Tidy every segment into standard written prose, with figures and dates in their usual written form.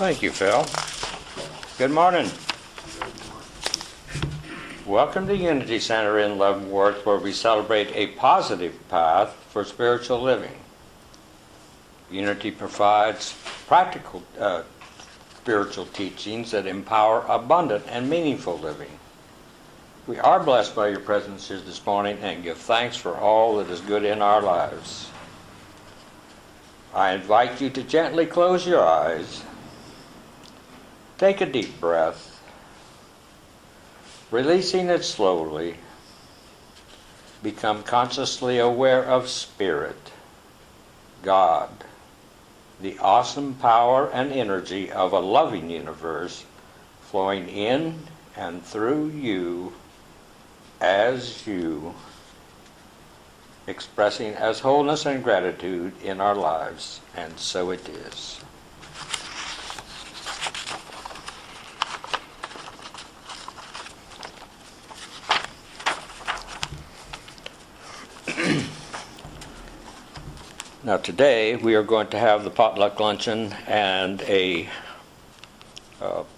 Thank you, Phil. Good morning. Welcome to Unity Center in Leavenworth, where we celebrate a positive path for spiritual living. Unity provides practical spiritual teachings that empower abundant and meaningful living. We are blessed by your presence here this morning and give thanks for all that is good in our lives. I invite you to gently close your eyes. Take a deep breath, releasing it slowly. Become consciously aware of Spirit, God, the awesome power and energy of a loving universe flowing in and through you as you, expressing as wholeness and gratitude in our lives, and so it is. Now today we are going to have the Potluck Luncheon and a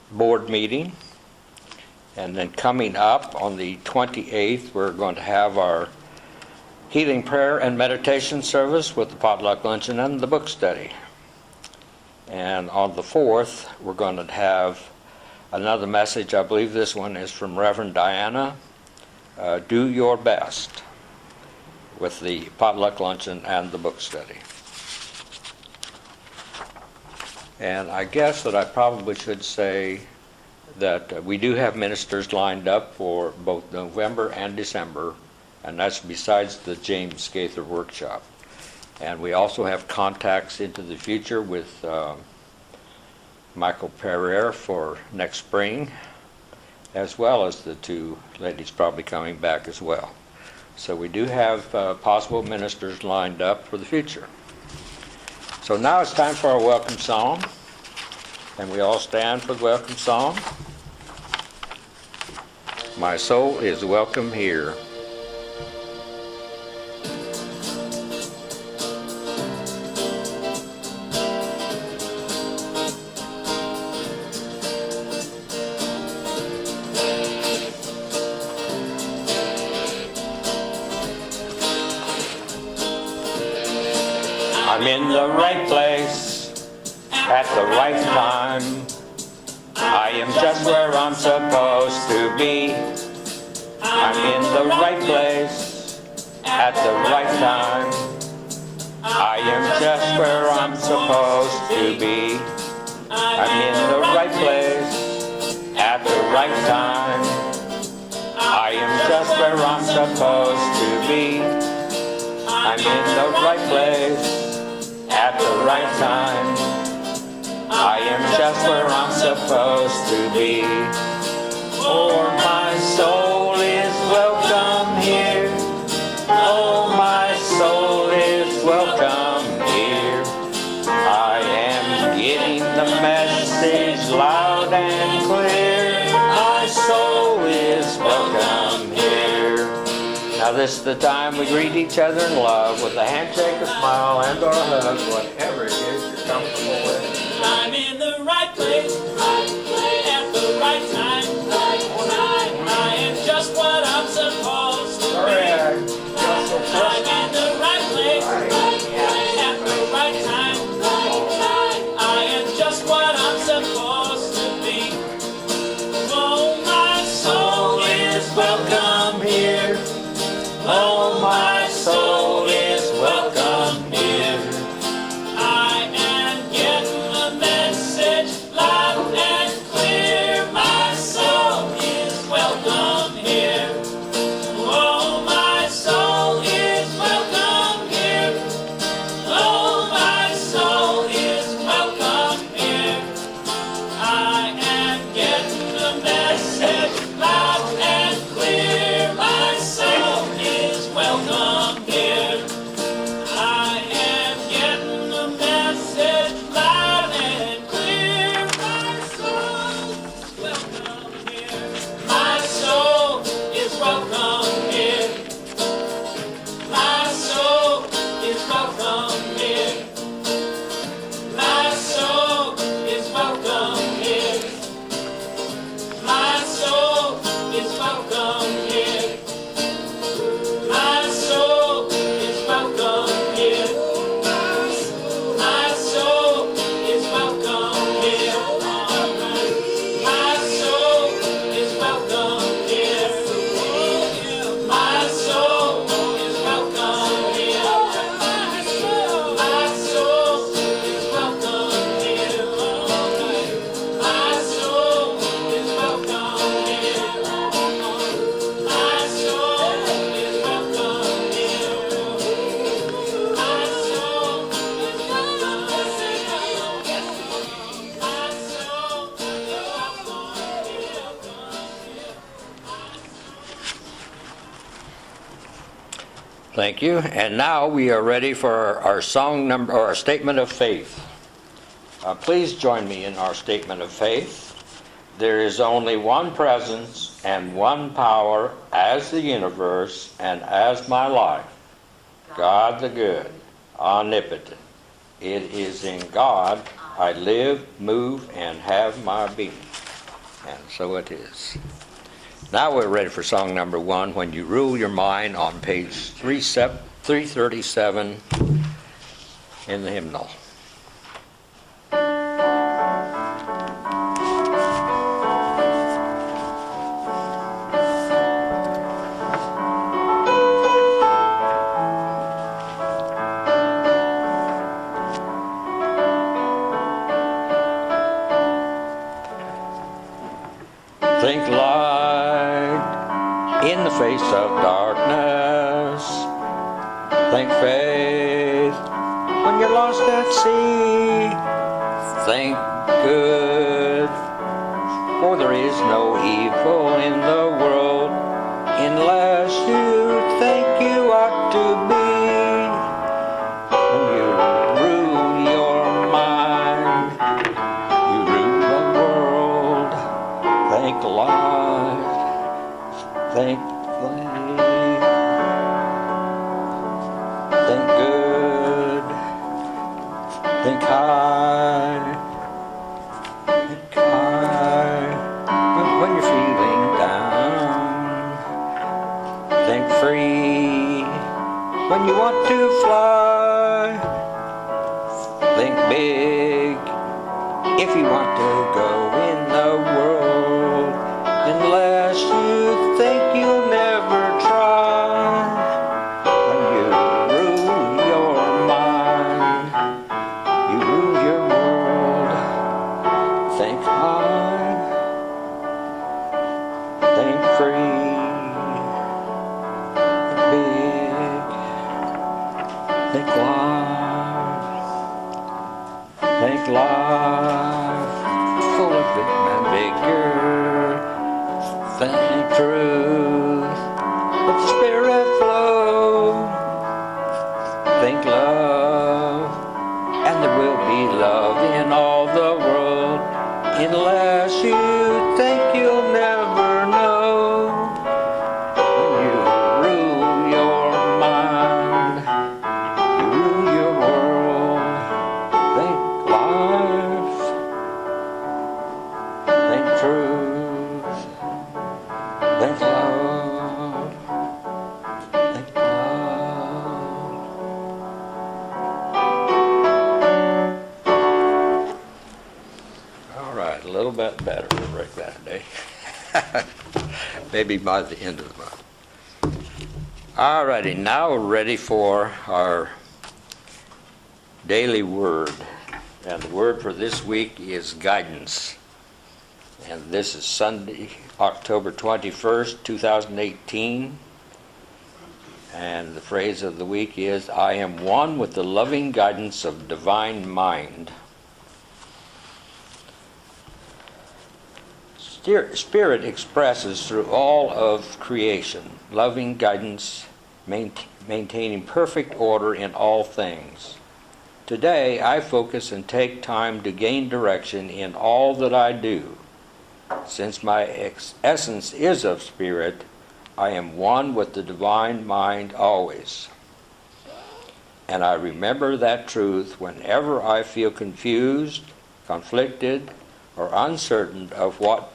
board meeting. And then coming up on the 28th, we're going to have our healing prayer and meditation service with the Potluck Luncheon and the book study. And on the 4th, we're going to have another message. I believe this one is from Reverend Diana, Do Your Best, with the Potluck Luncheon and the book study. And I guess that I probably should say that we do have ministers lined up for both November and December, and that's besides the James Gaither workshop. And we also have contacts into the future with Michael Pereira for next spring, as well as the two ladies probably coming back as well. So we do have possible ministers lined up for the future. So now it's time for our welcome song. And we all stand for the welcome song. My soul is welcome here. I'm in the right place at the right time. I am just where I'm supposed to be. I'm in the right place at the right time. I am just where I'm supposed to be. I'm in the right place at the right time. I am just where I'm supposed to be. I'm in the right place at the right time. I am just where I'm supposed to be. For my soul is welcome here. Oh, my soul is welcome here. I am getting the message loud and clear. My soul is welcome here. Now this is the time we greet each other in love with a handshake, a smile, and or a hug, whatever it is you're comfortable with. I'm in the right place at the right time. I am just what I'm supposed to be. I'm in the right place at the right time. I am just what I'm supposed to be. Oh, my soul is welcome here. Oh, my soul is welcome here. I Thank you. And now we are ready for our song number, or our statement of faith. Please join me in our statement of faith. There is only one presence and one power as the universe and as my life. God the good, omnipotent. It is in God I live, move, and have my being. And so it is. Now we're ready for song number 1, When You Rule Your Mind, on page 337 in the hymnal. Think light in the face of darkness. Think faith when you're lost at sea. Think good, for there is no evil in the world unless you think you ought to be. When you rule your mind, you rule the world. Think life, think faith, think good, think high, think high. When you're feeling down, think free. When you want to fly, think big. If you want to go in the world, unless you think you'll never try. When you rule your mind, you rule your world. Think high, think free, think big, think life, think life, full of vim and vigor. Think truth, let the Spirit flow. Think love, and there will be love in all the world, unless you think you'll never know. When you rule your mind, you rule your world. Think life, think truth, think love, think love. All right, a little bit better to break that today. Maybe by the end of the month. All righty, now we're ready for our daily word. And the word for this week is guidance. And this is Sunday, October 21st, 2018. And the phrase of the week is, I am one with the loving guidance of divine mind. Spirit expresses through all of creation, loving guidance, maintaining perfect order in all things. Today, I focus and take time to gain direction in all that I do. Since my essence is of spirit, I am one with the divine mind always. And I remember that truth whenever I feel confused, conflicted, or uncertain of what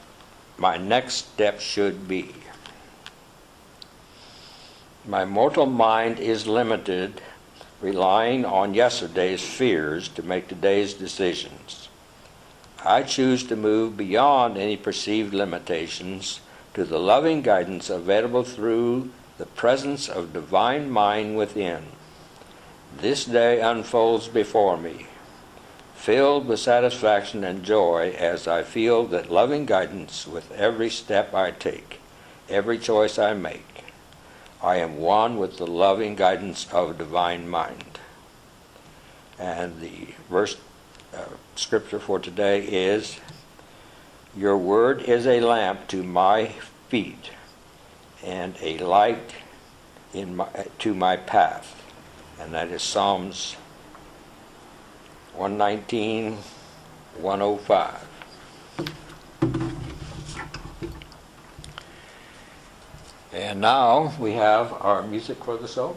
my next step should be. My mortal mind is limited, relying on yesterday's fears to make today's decisions. I choose to move beyond any perceived limitations to the loving guidance available through the presence of divine mind within. This day unfolds before me, filled with satisfaction and joy as I feel that loving guidance with every step I take, every choice I make. I am one with the loving guidance of divine mind. And the verse scripture for today is, your word is a lamp to my feet and a light to my path. And that is Psalms 119, 105. And now we have our music for the soul.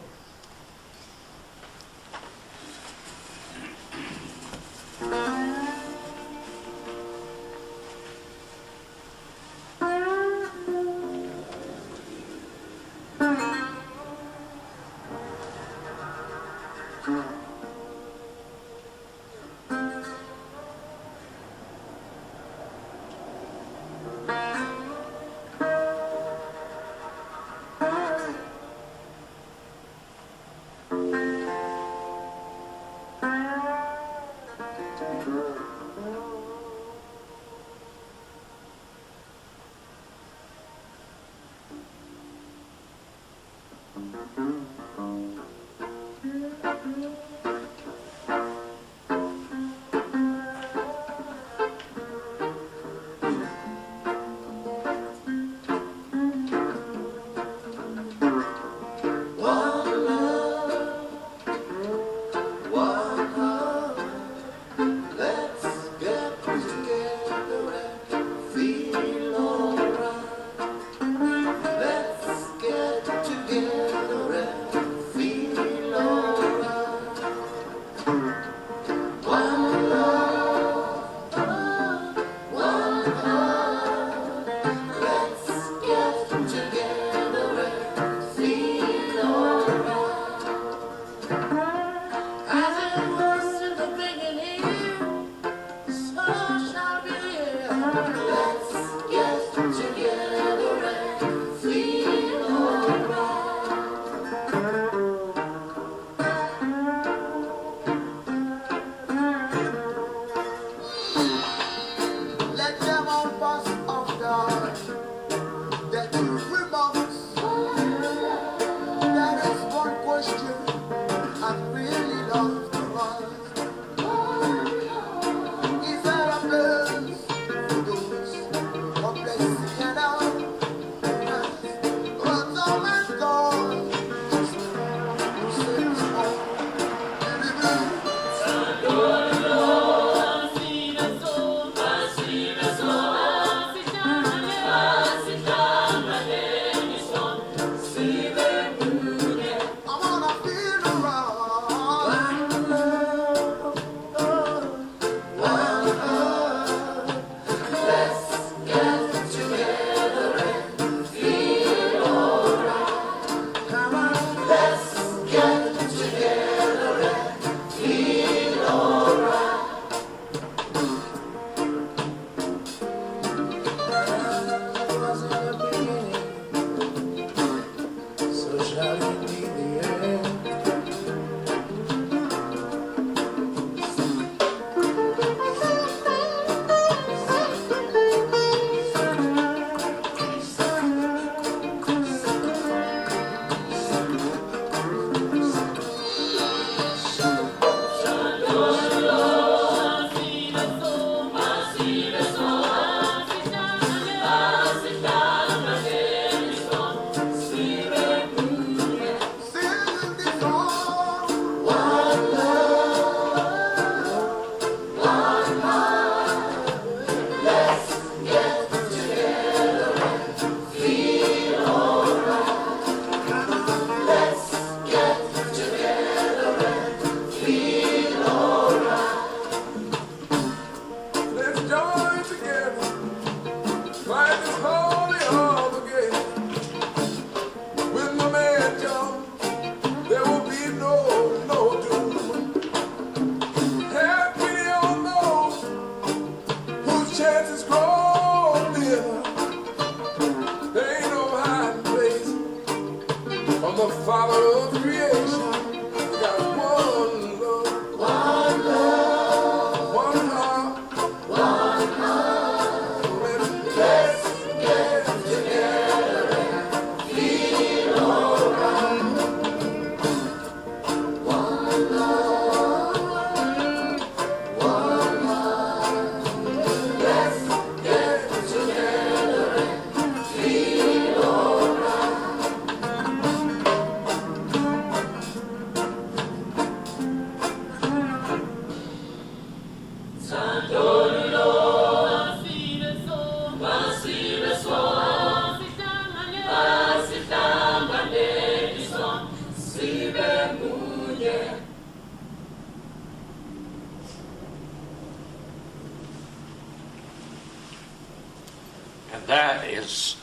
that is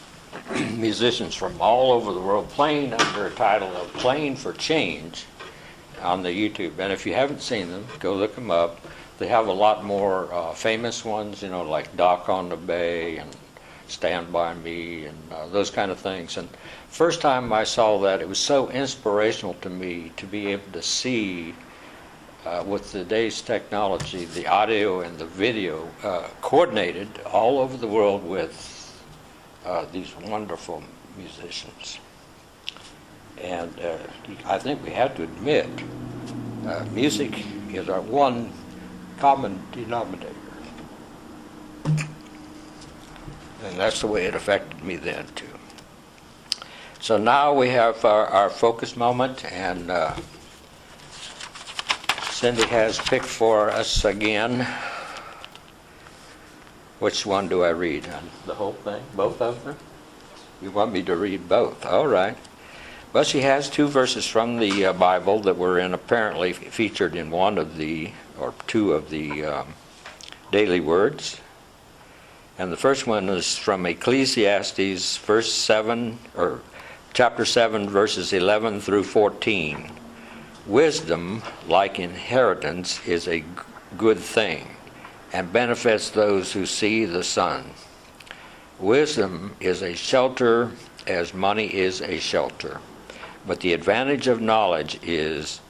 musicians from all over the world playing under a title of Playing for Change on the YouTube. And if you haven't seen them, go look them up. They have a lot more famous ones, like Dock on the Bay and Stand By Me and those kind of things. And first time I saw that, it was so inspirational to me to be able to see with today's technology, the audio and the video coordinated all over the world with these wonderful musicians. And I think we have to admit, music is our one common denominator. And that's the way it affected me then, too. So now we have our focus moment, and Cindy has picked for us again. Which one do I read? The whole thing? Both of them? You want me to read both? All right. Well, she has two verses from the Bible that were apparently featured in one of the, or two of the daily words. And the first one is from Ecclesiastes, chapter 7, verses 11 through 14. Wisdom, like inheritance, is a good thing, and benefits those who see the sun. Wisdom is a shelter as money is a shelter. But the advantage of knowledge is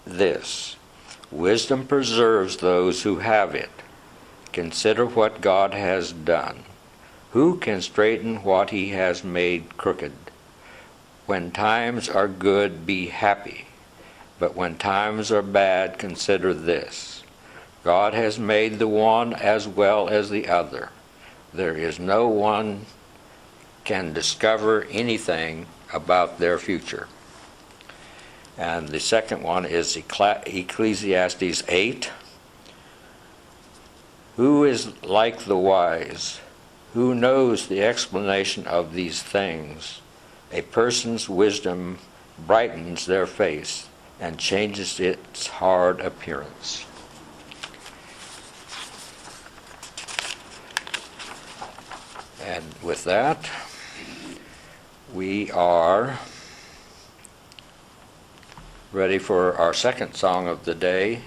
this: wisdom preserves those who have it. Consider what God has done. Who can straighten what he has made crooked? When times are good, be happy. But when times are bad, consider this: God has made the one as well as the other. There is no one can discover anything about their future. And the second one is Ecclesiastes 8. Who is like the wise? Who knows the explanation of these things? A person's wisdom brightens their face and changes its hard appearance. And with that, we are ready for our second song of the day,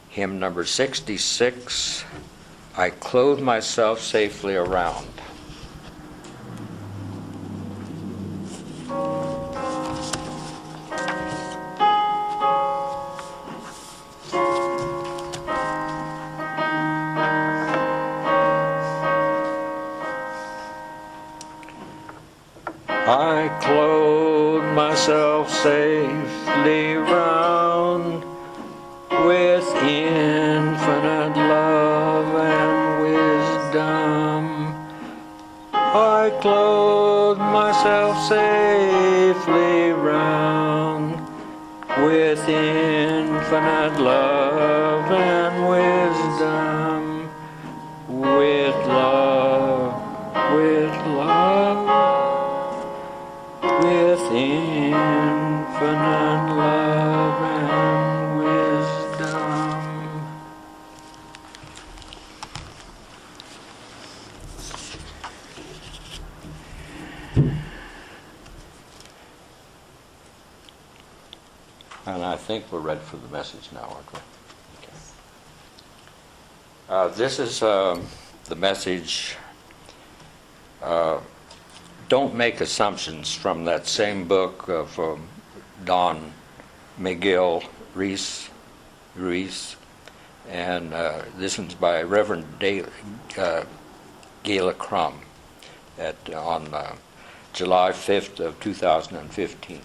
hymn number 66, I Clothe Myself Safely Around. I clothe myself safely round with infinite love and wisdom. I clothe myself safely round with infinite love and wisdom. With love, with infinite love and wisdom. And I think we're ready for the message now, aren't we? Okay. This is the message. Don't make assumptions, from that same book from Don Miguel Ruiz, and this one's by Rev Gayla Crum on July 5th of 2015.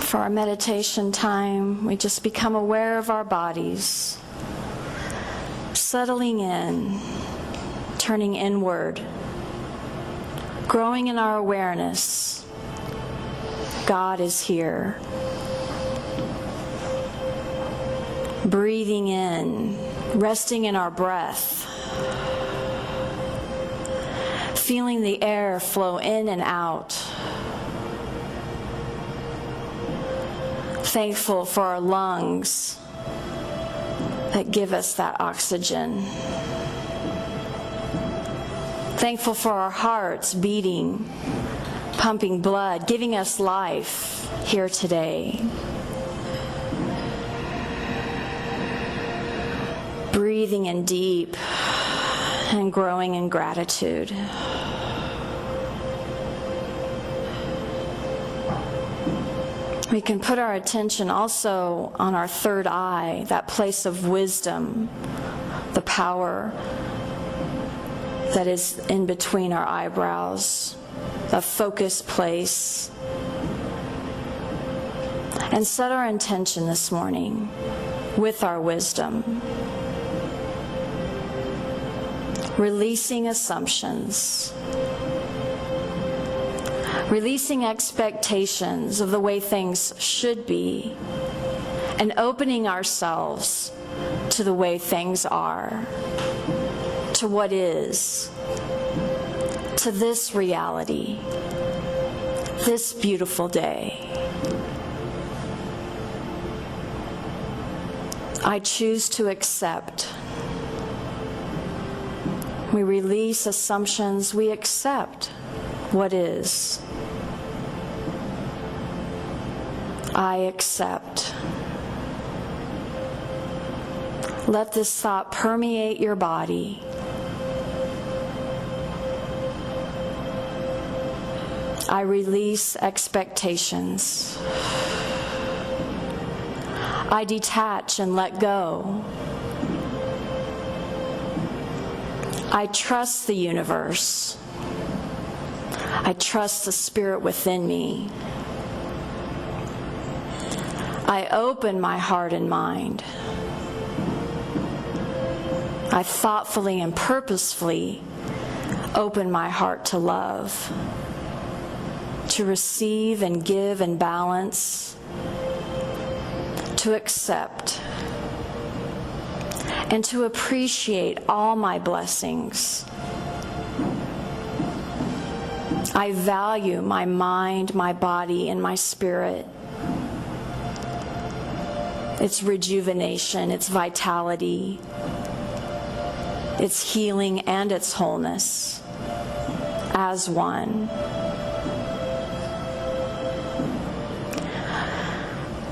For our meditation time, we just become aware of our bodies, settling in, turning inward, growing in our awareness. God is here. Breathing in, resting in our breath, feeling the air flow in and out. Thankful for our lungs, that give us that oxygen. Thankful for our hearts beating, pumping blood, giving us life here today. Breathing in deep and growing in gratitude. We can put our attention also on our third eye, that place of wisdom, the power that is in between our eyebrows, a focused place. And set our intention this morning with our wisdom, releasing assumptions, releasing expectations of the way things should be, and opening ourselves to the way things are, to what is, to this reality, this beautiful day. I choose to accept. We release assumptions, we accept what is. I accept. Let this thought permeate your body. I release expectations. I detach and let go. I trust the universe. I trust the spirit within me. I open my heart and mind. I thoughtfully and purposefully open my heart to love, to receive and give and balance, to accept, and to appreciate all my blessings. I value my mind, my body, and my spirit. Its rejuvenation, its vitality, its healing, and its wholeness as one.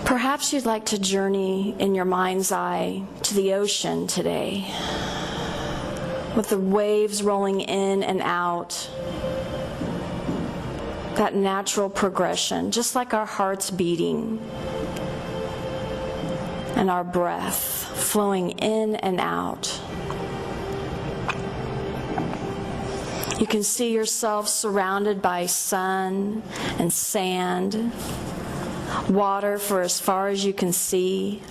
Perhaps you'd like to journey in your mind's eye to the ocean today, with the waves rolling in and out, that natural progression, just like our hearts beating and our breath flowing in and out. You can see yourself surrounded by sun and sand, water for as far as you can see,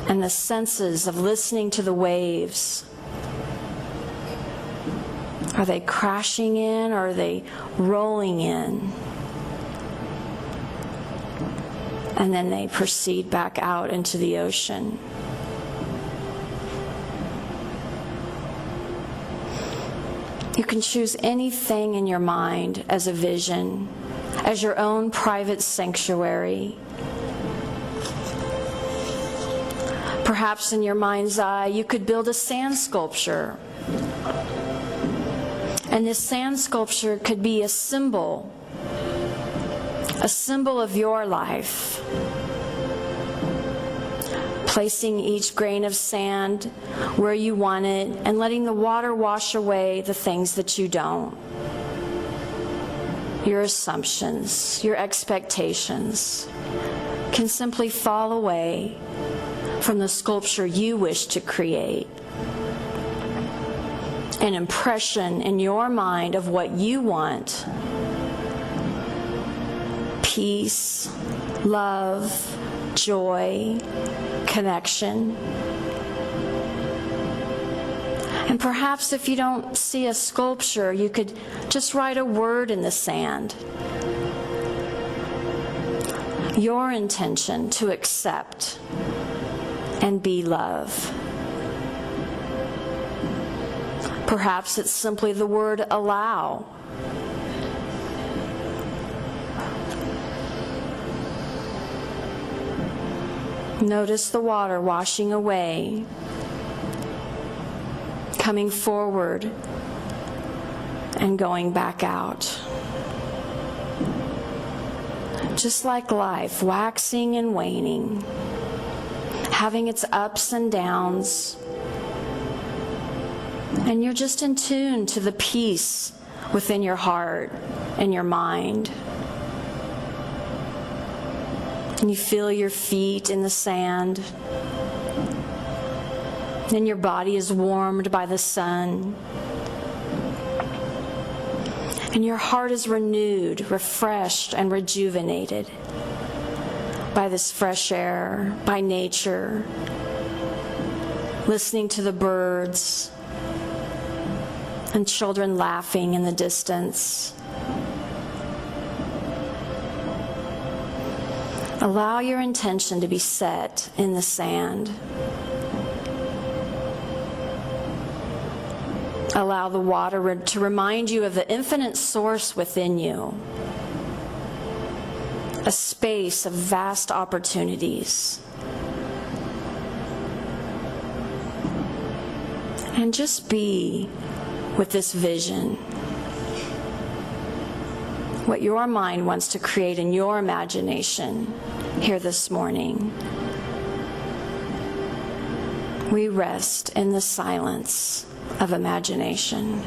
and the senses of listening to the waves. Are they crashing in or are they rolling in? And then they proceed back out into the ocean. You can choose anything in your mind as a vision, as your own private sanctuary. Perhaps in your mind's eye, you could build a sand sculpture. And this sand sculpture could be a symbol of your life. Placing each grain of sand where you want it and letting the water wash away the things that you don't. Your assumptions, your expectations can simply fall away from the sculpture you wish to create. An impression in your mind of what you want. Peace, love, joy, connection. And perhaps if you don't see a sculpture, you could just write a word in the sand. Your intention to accept and be love. Perhaps it's simply the word allow. Notice the water washing away, coming forward, and going back out. Just like life, waxing and waning, having its ups and downs. And you're just in tune to the peace within your heart and your mind. And you feel your feet in the sand. And your body is warmed by the sun. And your heart is renewed, refreshed, and rejuvenated by this fresh air, by nature, listening to the birds, and children laughing in the distance. Allow your intention to be set in the sand. Allow the water to remind you of the infinite source within you, a space of vast opportunities. And just be with this vision, what your mind wants to create in your imagination here this morning. We rest in the silence of imagination.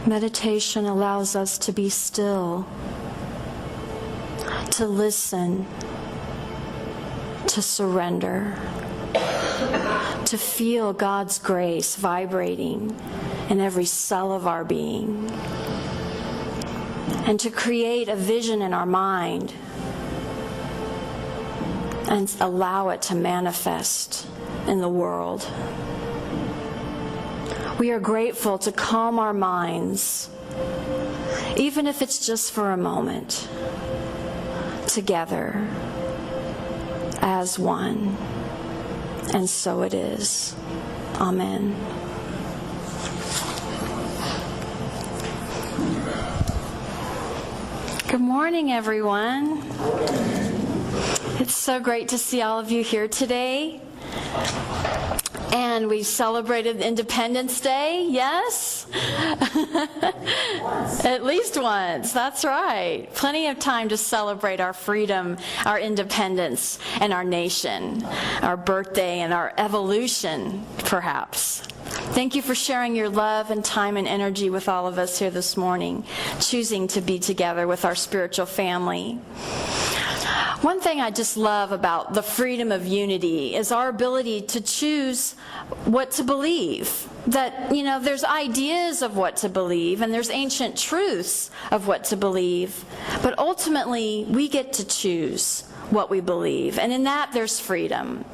Meditation allows us to be still, to listen, to surrender, to feel God's grace vibrating in every cell of our being, and to create a vision in our mind and allow it to manifest in the world. We are grateful to calm our minds, even if it's just for a moment, together as one. And so it is. Amen. Good morning, everyone. It's so great to see all of you here today. And we celebrated Independence Day, yes? At least once, that's right. Plenty of time to celebrate our freedom, our independence, and our nation, our birthday and our evolution, perhaps. Thank you for sharing your love and time and energy with all of us here this morning, choosing to be together with our spiritual family. One thing I just love about the freedom of unity is our ability to choose what to believe. That, there's ideas of what to believe, and there's ancient truths of what to believe, but ultimately we get to choose what we believe, and in that there's freedom.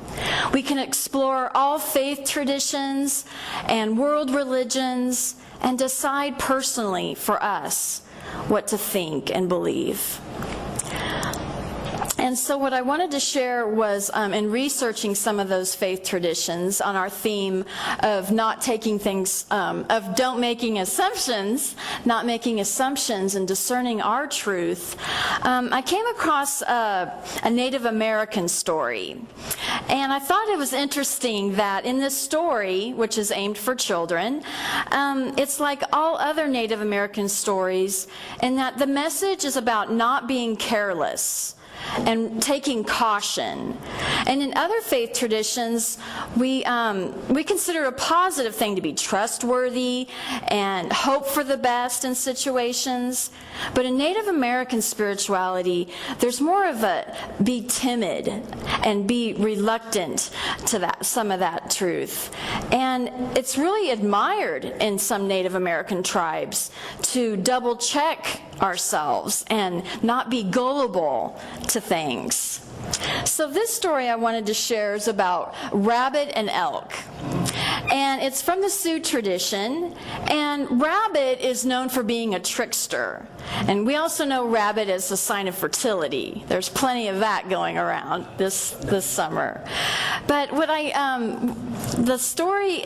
We can explore all faith traditions and world religions and decide personally for us what to think and believe. And so what I wanted to share was in researching some of those faith traditions on our theme of not taking things, of don't making assumptions, not making assumptions and discerning our truth, I came across a Native American story. And I thought it was interesting that in this story, which is aimed for children, it's like all other Native American stories in that the message is about not being careless and taking caution. And in other faith traditions, we consider it a positive thing to be trustworthy and hope for the best in situations. But in Native American spirituality, there's more of a be timid and be reluctant to some of that truth. And it's really admired in some Native American tribes to double check ourselves and not be gullible to things. So this story I wanted to share is about rabbit and elk. And it's from the Sioux tradition, and rabbit is known for being a trickster. And we also know rabbit as a sign of fertility. There's plenty of that going around this summer. But the story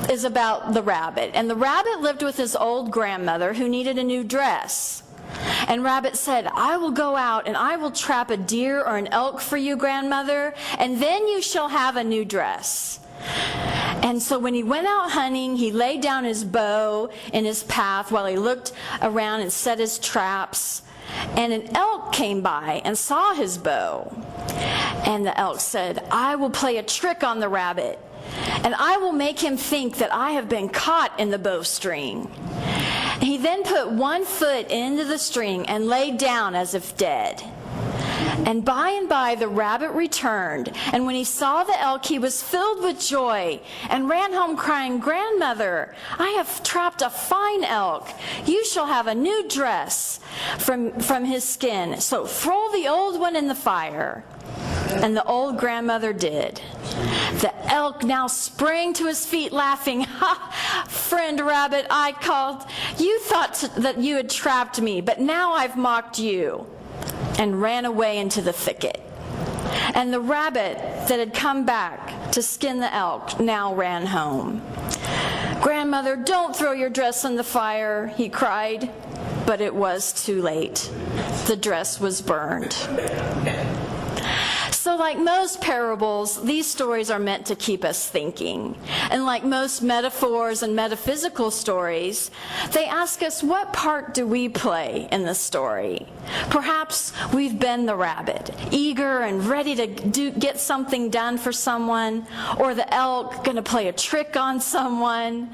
is about the rabbit. And the rabbit lived with his old grandmother who needed a new dress. And Rabbit said, "I will go out and I will trap a deer or an elk for you, grandmother, and then you shall have a new dress." And so when he went out hunting, he laid down his bow in his path while he looked around and set his traps. And an elk came by and saw his bow. And the elk said, "I will play a trick on the rabbit, and I will make him think that I have been caught in the bowstring." He then put one foot into the string and laid down as if dead. And by the rabbit returned, and when he saw the elk, he was filled with joy and ran home crying, "Grandmother, I have trapped a fine elk. You shall have a new dress from his skin. So throw the old one in the fire." And the old grandmother did. The elk now sprang to his feet laughing. "Ha, friend rabbit," I called. "You thought that you had trapped me, but now I've mocked you," and ran away into the thicket. And the rabbit that had come back to skin the elk now ran home. "Grandmother, don't throw your dress in the fire," he cried. But it was too late. The dress was burned. So like most parables, these stories are meant to keep us thinking. And like most metaphors and metaphysical stories, they ask us, what part do we play in the story? Perhaps we've been the rabbit, eager and ready to get something done for someone, or the elk going to play a trick on someone,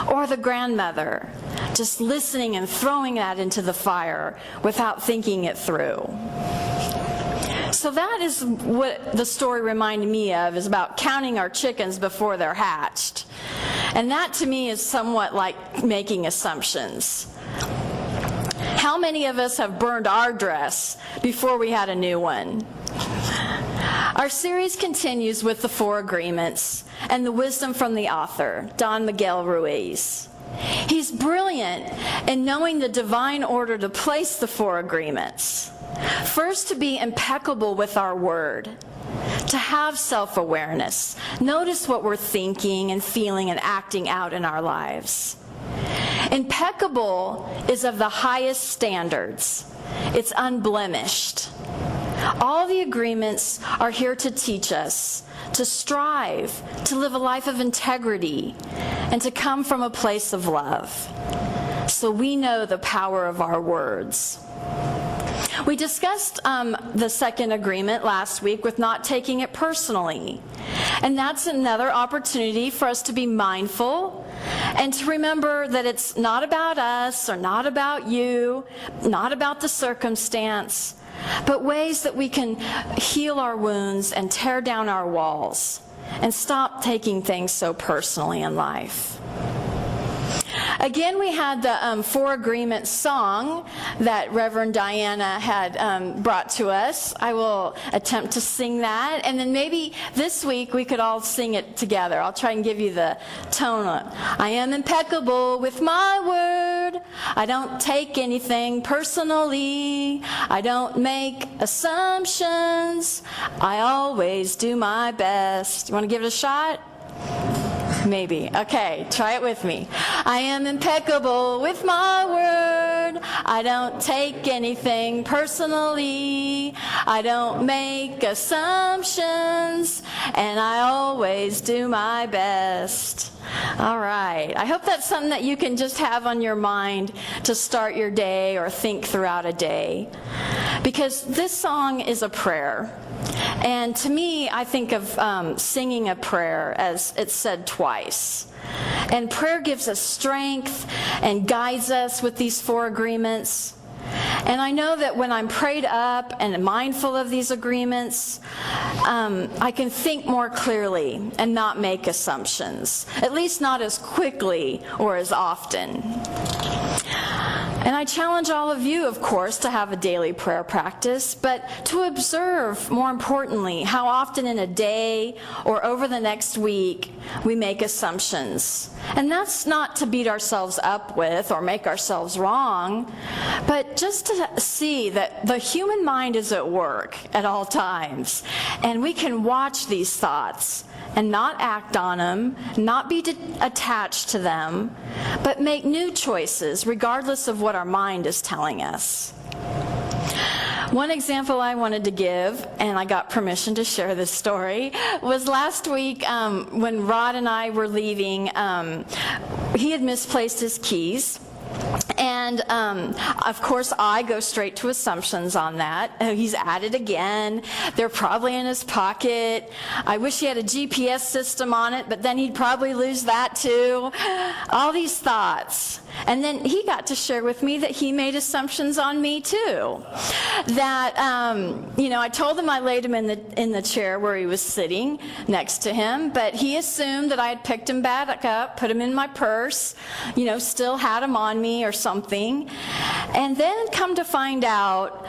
or the grandmother, just listening and throwing that into the fire without thinking it through. So that is what the story reminded me of, is about counting our chickens before they're hatched. And that to me is somewhat like making assumptions. How many of us have burned our dress before we had a new one? Our series continues with the 4 agreements and the wisdom from the author, Don Miguel Ruiz. He's brilliant in knowing the divine order to place the 4 agreements. First, to be impeccable with our word, to have self-awareness, notice what we're thinking and feeling and acting out in our lives. Impeccable is of the highest standards. It's unblemished. All the agreements are here to teach us to strive, to live a life of integrity, and to come from a place of love. So we know the power of our words. We discussed the second agreement last week with not taking it personally. And that's another opportunity for us to be mindful and to remember that it's not about us or not about you, not about the circumstance, but ways that we can heal our wounds and tear down our walls and stop taking things so personally in life. Again, we had the 4 Agreements song that Reverend Diana had brought to us. I will attempt to sing that, and then maybe this week we could all sing it together. I'll try and give you the tone. I am impeccable with my word. I don't take anything personally. I don't make assumptions. I always do my best. You want to give it a shot? Maybe. Okay, try it with me. I am impeccable with my word. I don't take anything personally. I don't make assumptions. And I always do my best. All right. I hope that's something that you can just have on your mind to start your day or think throughout a day. Because this song is a prayer. And to me, I think of singing a prayer as it's said twice. And prayer gives us strength and guides us with these 4 agreements. And I know that when I'm prayed up and mindful of these agreements, I can think more clearly and not make assumptions, at least not as quickly or as often. And I challenge all of you, of course, to have a daily prayer practice, but to observe, more importantly, how often in a day or over the next week we make assumptions. And that's not to beat ourselves up with or make ourselves wrong, but just to see that the human mind is at work at all times. And we can watch these thoughts and not act on them, not be attached to them, but make new choices regardless of what our mind is telling us. One example I wanted to give, and I got permission to share this story, was last week when Rod and I were leaving. He had misplaced his keys. And, of course, I go straight to assumptions on that. He's at it again. They're probably in his pocket. I wish he had a GPS system on it, but then he'd probably lose that too. All these thoughts. And then he got to share with me that he made assumptions on me too. That, I told him I laid him in the chair where he was sitting next to him, but he assumed that I had picked him back up, put him in my purse, still had him on me or something. And then come to find out,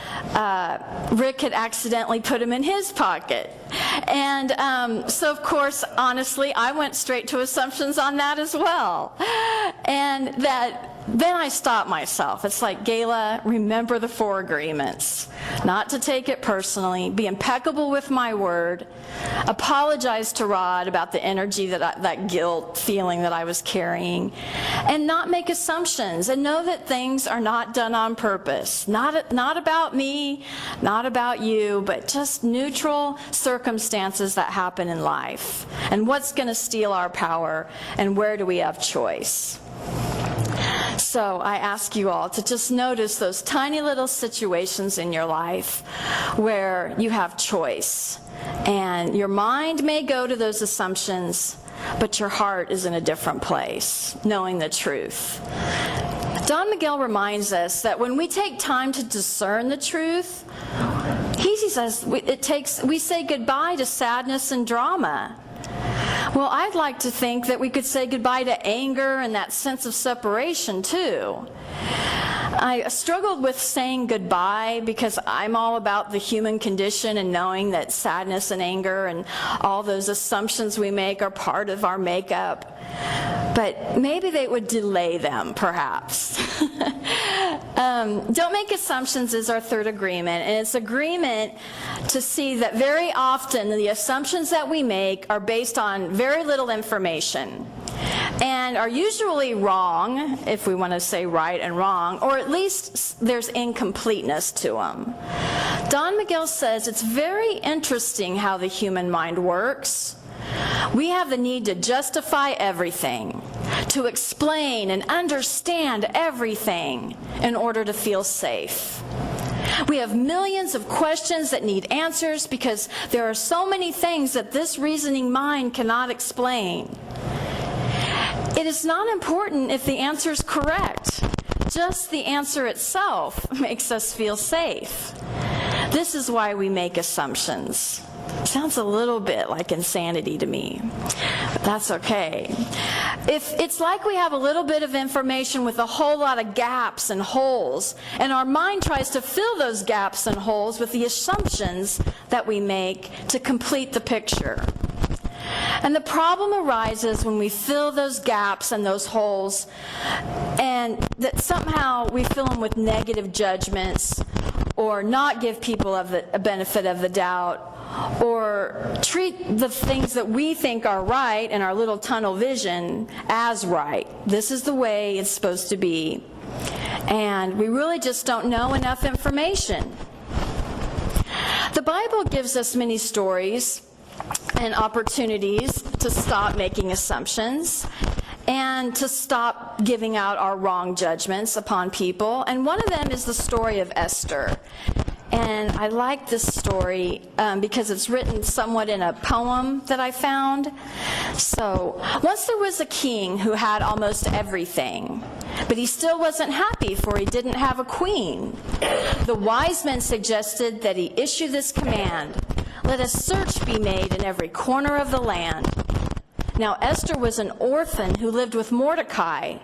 Rick had accidentally put him in his pocket. And so, of course, honestly, I went straight to assumptions on that as well. And then I stopped myself. It's like, Gayla, remember the 4 agreements. Not to take it personally, be impeccable with my word, apologize to Rod about the energy, that guilt feeling that I was carrying, and not make assumptions, and know that things are not done on purpose. Not about me, not about you, but just neutral circumstances that happen in life. And what's going to steal our power, and where do we have choice? So I ask you all to just notice those tiny little situations in your life where you have choice. And your mind may go to those assumptions, but your heart is in a different place, knowing the truth. Don Miguel reminds us that when we take time to discern the truth, he says we say goodbye to sadness and drama. Well, I'd like to think that we could say goodbye to anger and that sense of separation, too. I struggled with saying goodbye because I'm all about the human condition and knowing that sadness and anger and all those assumptions we make are part of our makeup. But maybe they would delay them, perhaps. Don't make assumptions is our 3rd agreement, and it's agreement to see that very often the assumptions that we make are based on very little information and are usually wrong, if we want to say right and wrong, or at least there's incompleteness to them. Don Miguel says it's very interesting how the human mind works. We have the need to justify everything, to explain and understand everything in order to feel safe. We have millions of questions that need answers because there are so many things that this reasoning mind cannot explain. It is not important if the answer is correct. Just the answer itself makes us feel safe. This is why we make assumptions. Sounds a little bit like insanity to me, but that's okay. If it's like we have a little bit of information with a whole lot of gaps and holes, and our mind tries to fill those gaps and holes with the assumptions that we make to complete the picture. And the problem arises when we fill those gaps and those holes, and that somehow we fill them with negative judgments, or not give people a benefit of the doubt, or treat the things that we think are right in our little tunnel vision as right. This is the way it's supposed to be. And we really just don't know enough information. The Bible gives us many stories and opportunities to stop making assumptions and to stop giving out our wrong judgments upon people. And one of them is the story of Esther. And I like this story because it's written somewhat in a poem that I found. So, once there was a king who had almost everything, but he still wasn't happy, for he didn't have a queen. The wise men suggested that he issue this command: let a search be made in every corner of the land. Now Esther was an orphan who lived with Mordecai.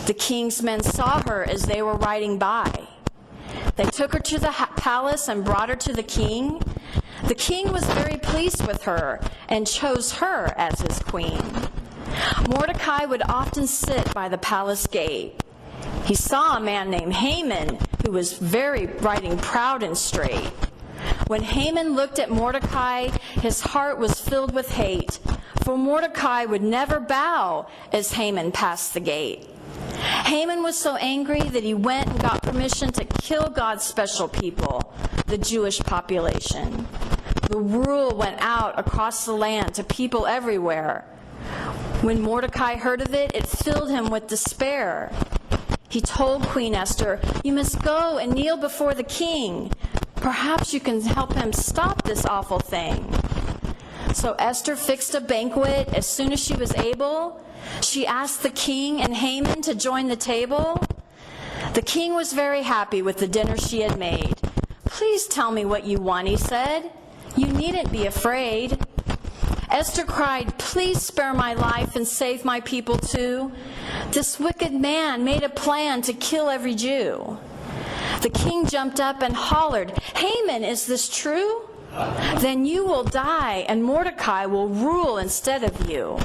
The king's men saw her as they were riding by. They took her to the palace and brought her to the king. The king was very pleased with her and chose her as his queen. Mordecai would often sit by the palace gate. He saw a man named Haman who was riding proud and straight. When Haman looked at Mordecai, his heart was filled with hate, for Mordecai would never bow as Haman passed the gate. Haman was so angry that he went and got permission to kill God's special people, the Jewish population. The rule went out across the land to people everywhere. When Mordecai heard of it, it filled him with despair. He told Queen Esther, "You must go and kneel before the king. Perhaps you can help him stop this awful thing." So Esther fixed a banquet as soon as she was able. She asked the king and Haman to join the table. The king was very happy with the dinner she had made. "Please tell me what you want," he said. "You needn't be afraid." Esther cried, "Please spare my life and save my people too. This wicked man made a plan to kill every Jew." The king jumped up and hollered, "Haman, is this true? Then you will die and Mordecai will rule instead of you."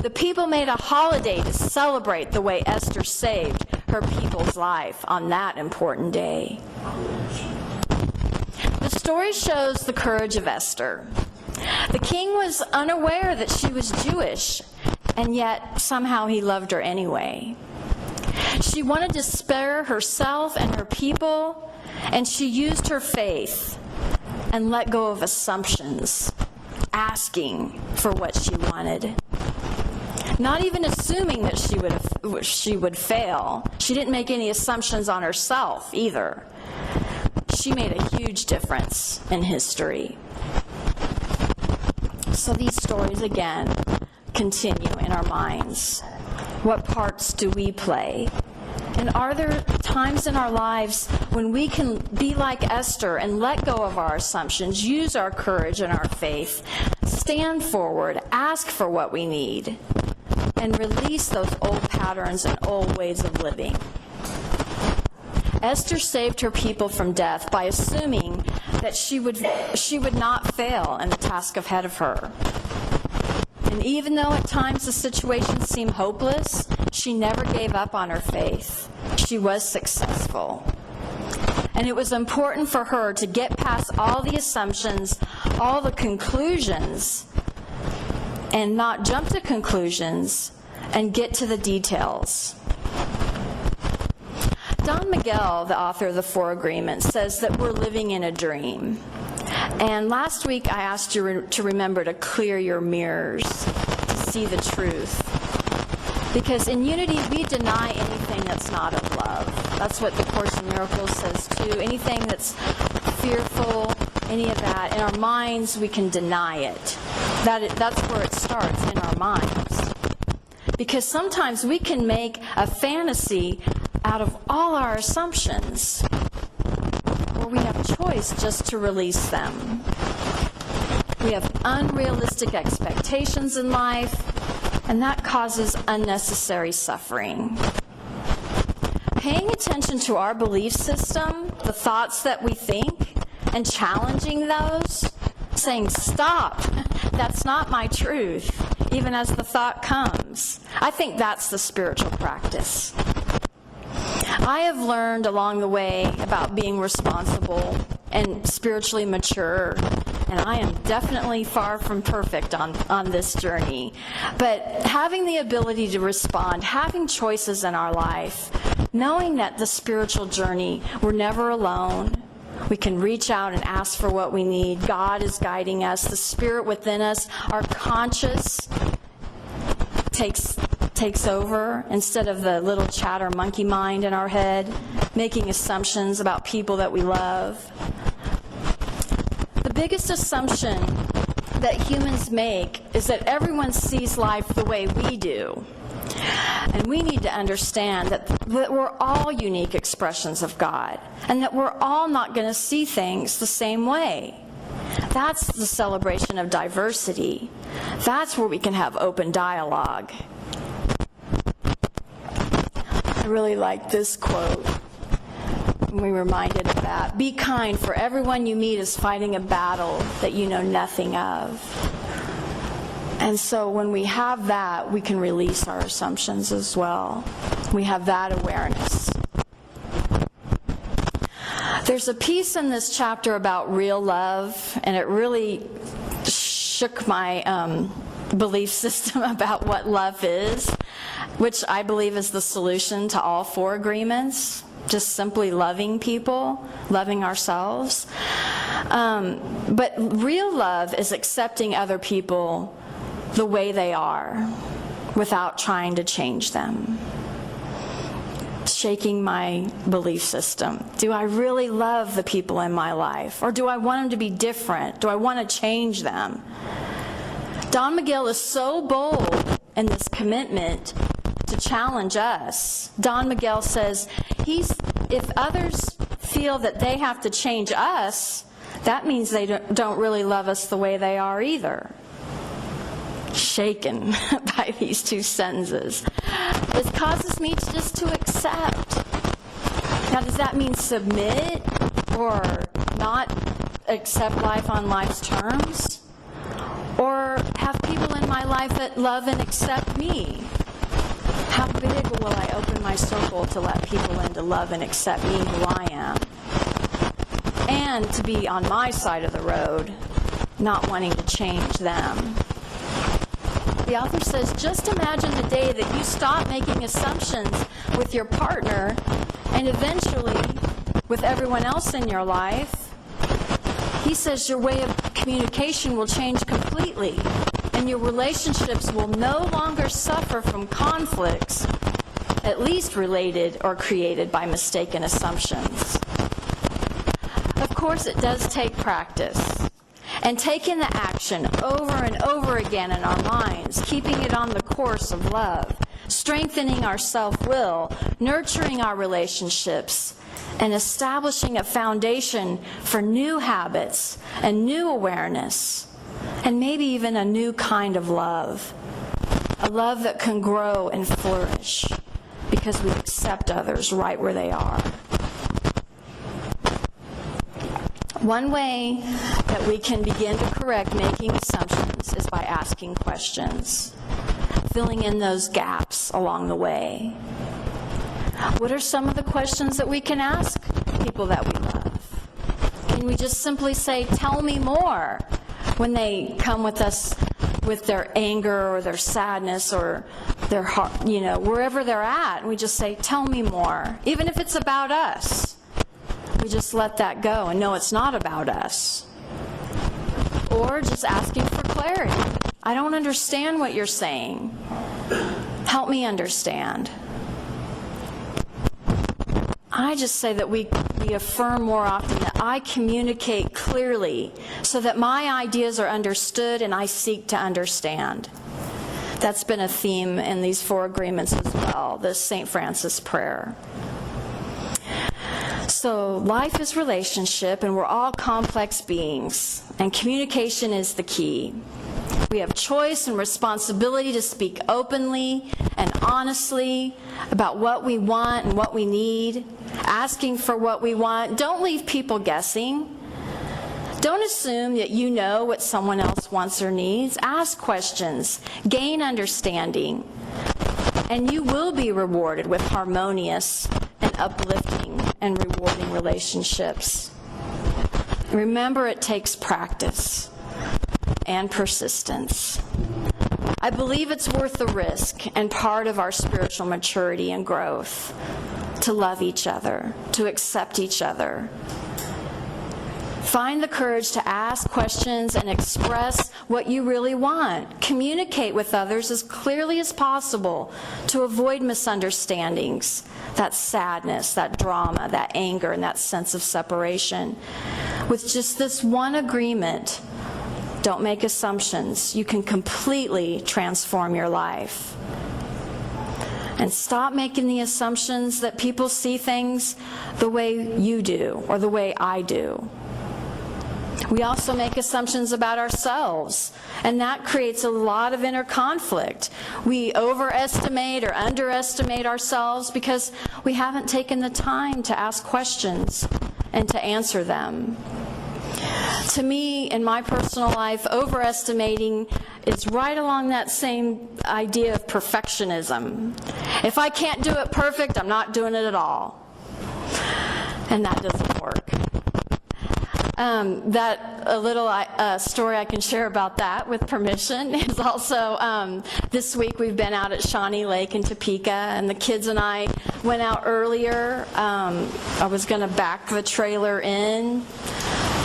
The people made a holiday to celebrate the way Esther saved her people's life on that important day. The story shows the courage of Esther. The king was unaware that she was Jewish, and yet somehow he loved her anyway. She wanted to spare herself and her people, and she used her faith and let go of assumptions, asking for what she wanted. Not even assuming that she would fail. She didn't make any assumptions on herself either. She made a huge difference in history. So these stories again continue in our minds. What parts do we play? And are there times in our lives when we can be like Esther and let go of our assumptions, use our courage and our faith, stand forward, ask for what we need, and release those old patterns and old ways of living? Esther saved her people from death by assuming that she would not fail in the task ahead of her. And even though at times the situation seemed hopeless, she never gave up on her faith. She was successful. And it was important for her to get past all the assumptions, all the conclusions, and not jump to conclusions, and get to the details. Don Miguel, the author of The Four Agreements, says that we're living in a dream. And last week I asked you to remember to clear your mirrors to see the truth. Because in unity we deny anything that's not of love. That's what the Course in Miracles says too. Anything that's fearful, any of that, in our minds we can deny it. That's where it starts, in our minds. Because sometimes we can make a fantasy out of all our assumptions, or we have a choice just to release them. We have unrealistic expectations in life, and that causes unnecessary suffering. Paying attention to our belief system, the thoughts that we think, and challenging those, saying, "Stop, that's not my truth, even as the thought comes. I think that's the spiritual practice. I have learned along the way about being responsible and spiritually mature, and I am definitely far from perfect on this journey. But having the ability to respond, having choices in our life, knowing that the spiritual journey, we're never alone. We can reach out and ask for what we need. God is guiding us. The Spirit within us, our conscious, takes over instead of the little chatter monkey mind in our head, making assumptions about people that we love. The biggest assumption that humans make is that everyone sees life the way we do. And we need to understand that we're all unique expressions of God, and that we're all not going to see things the same way. That's the celebration of diversity. That's where we can have open dialogue. I really like this quote. We reminded of that. Be kind, for everyone you meet is fighting a battle that you know nothing of. And so when we have that, we can release our assumptions as well. We have that awareness. There's a piece in this chapter about real love, and it really shook my belief system about what love is, which I believe is the solution to all 4 agreements. Just simply loving people, loving ourselves. But real love is accepting other people the way they are without trying to change them. Shaking my belief system. Do I really love the people in my life? Or do I want them to be different? Do I want to change them? Don Miguel is so bold in this commitment to challenge us. Don Miguel says, if others feel that they have to change us, that means they don't really love us the way they are either. Shaken by these 2 sentences. It causes me just to accept. Now, does that mean submit or not accept life on life's terms? Or have people in my life that love and accept me? How big will I open my circle to let people in to love and accept me who I am? And to be on my side of the road, not wanting to change them. The author says, just imagine the day that you stop making assumptions with your partner and eventually with everyone else in your life. He says your way of communication will change completely, and your relationships will no longer suffer from conflicts, at least related or created by mistaken assumptions. Of course, it does take practice. And taking the action over and over again in our minds, keeping it on the course of love, strengthening our self-will, nurturing our relationships, and establishing a foundation for new habits and new awareness, and maybe even a new kind of love. A love that can grow and flourish because we accept others right where they are. One way that we can begin to correct making assumptions is by asking questions, filling in those gaps along the way. What are some of the questions that we can ask people that we love? Can we just simply say, tell me more, when they come with us with their anger or their sadness or their heart, wherever they're at, we just say, tell me more, even if it's about us. We just let that go and know it's not about us. Or just asking for clarity. I don't understand what you're saying. Help me understand. I just say that we affirm more often that I communicate clearly so that my ideas are understood and I seek to understand. That's been a theme in these 4 agreements as well, the St. Francis prayer. So life is relationship, and we're all complex beings, and communication is the key. We have choice and responsibility to speak openly and honestly about what we want and what we need, asking for what we want. Don't leave people guessing. Don't assume that you know what someone else wants or needs. Ask questions, gain understanding, and you will be rewarded with harmonious and uplifting and rewarding relationships. Remember, it takes practice and persistence. I believe it's worth the risk and part of our spiritual maturity and growth to love each other, to accept each other. Find the courage to ask questions and express what you really want. Communicate with others as clearly as possible to avoid misunderstandings, that sadness, that drama, that anger, and that sense of separation. With just this one agreement, don't make assumptions. You can completely transform your life. And stop making the assumptions that people see things the way you do or the way I do. We also make assumptions about ourselves, and that creates a lot of inner conflict. We overestimate or underestimate ourselves because we haven't taken the time to ask questions and to answer them. To me, in my personal life, overestimating is right along that same idea of perfectionism. If I can't do it perfect, I'm not doing it at all. And that doesn't work. A little story I can share about that with permission is also this week we've been out at Shawnee Lake in Topeka, and the kids and I went out earlier. I was going to back the trailer in.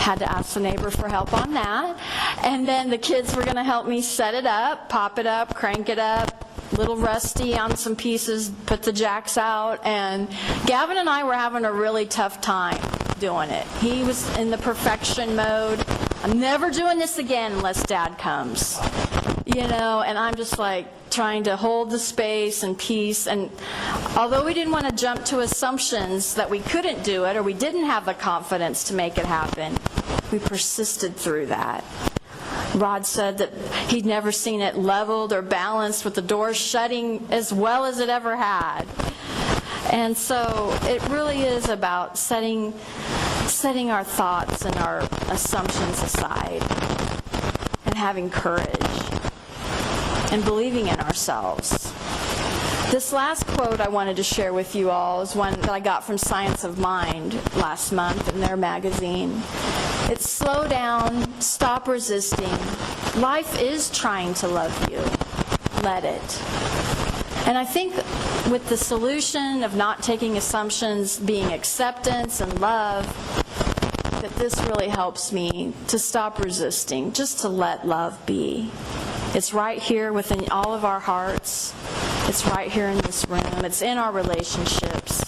Had to ask the neighbor for help on that. And then the kids were going to help me set it up, pop it up, crank it up. A little rusty on some pieces, put the jacks out. And Gavin and I were having a really tough time doing it. He was in the perfection mode. I'm never doing this again unless Dad comes. You know, and I'm just like trying to hold the space and peace. And although we didn't want to jump to assumptions that we couldn't do it or we didn't have the confidence to make it happen, we persisted through that. Rod said that he'd never seen it leveled or balanced with the doors shutting as well as it ever had. And so it really is about setting our thoughts and our assumptions aside and having courage and believing in ourselves. This last quote I wanted to share with you all is one that I got from Science of Mind last month in their magazine. It's slow down, stop resisting. Life is trying to love you. Let it. And I think with the solution of not taking assumptions being acceptance and love, that this really helps me to stop resisting, just to let love be. It's right here within all of our hearts. It's right here in this room. It's in our relationships.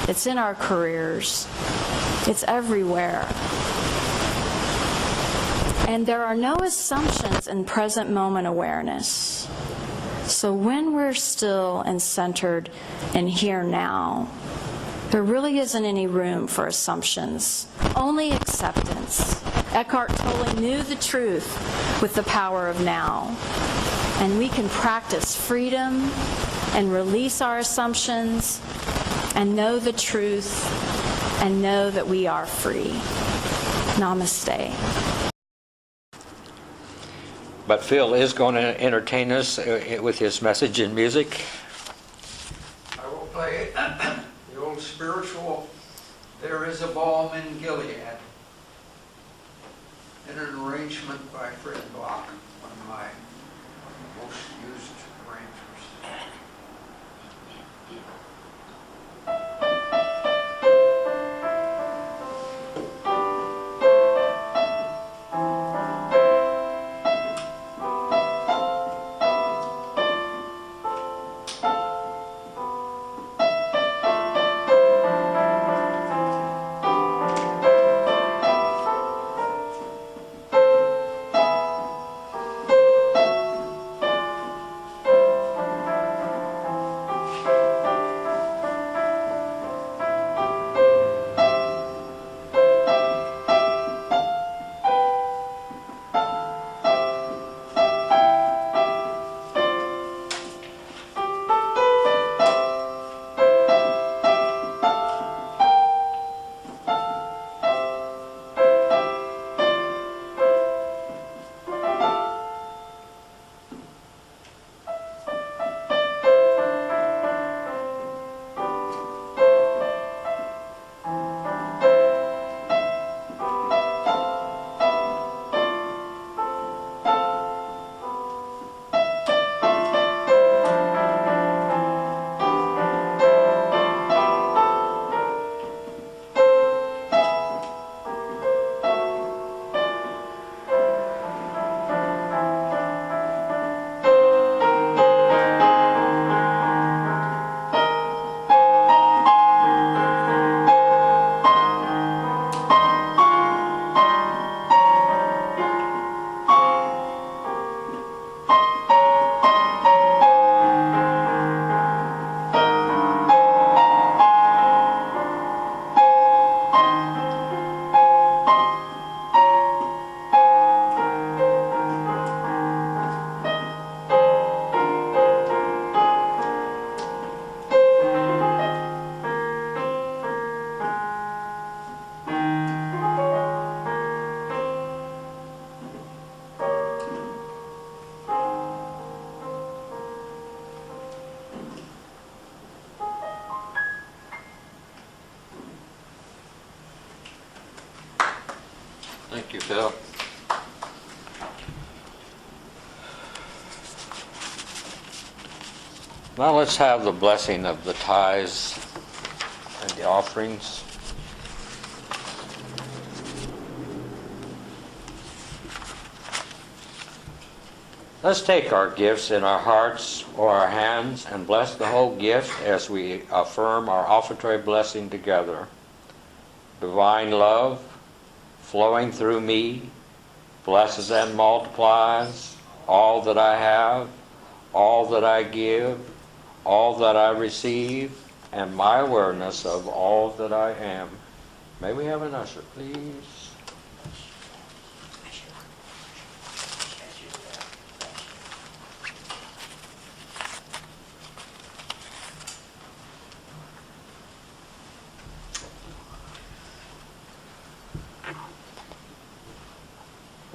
It's in our careers. It's everywhere. And there are no assumptions in present moment awareness. So when we're still and centered in here now, there really isn't any room for assumptions, only acceptance. Eckhart Tolle knew the truth with the power of now. And we can practice freedom and release our assumptions and know the truth and know that we are free. Namaste. But Phil is going to entertain us with his message and music. I will play the old spiritual There Is a Balm in Gilead, in an arrangement by Fred Block, one of my most used arrangers. Thank you, Phil. Now let's have the blessing of the tithes and the offerings. Let's take our gifts in our hearts or our hands and bless the whole gift as we affirm our offertory blessing together. Divine love flowing through me blesses and multiplies all that I have, all that I give, all that I receive, and my awareness of all that I am. May we have an usher, please?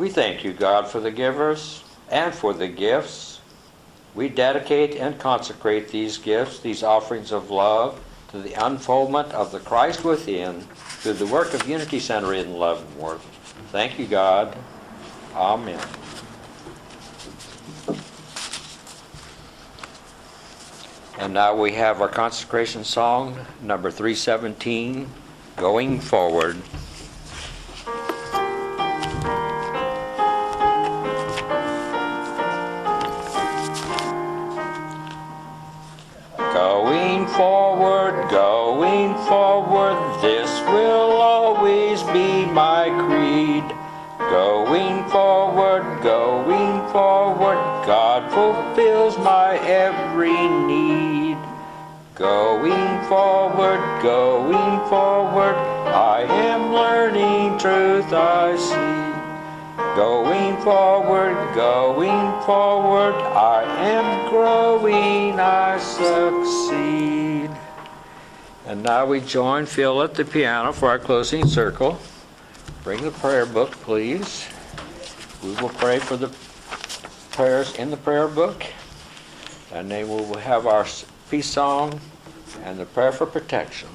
We thank you, God, for the givers and for the gifts. We dedicate and consecrate these gifts, these offerings of love, to the unfoldment of the Christ within through the work of Unity Center in Leavenworth. Thank you, God. Amen. And now we have our consecration song, number 317, Going Forward. Going forward, this will always be my creed. Going forward, God fulfills my every need. Going forward, I am learning truth I see. Going forward, I am growing, I succeed. And now we join Phil at the piano for our closing circle. Bring the prayer book, please. We will pray for the prayers in the prayer book. And then we will have our peace song and the prayer for protection.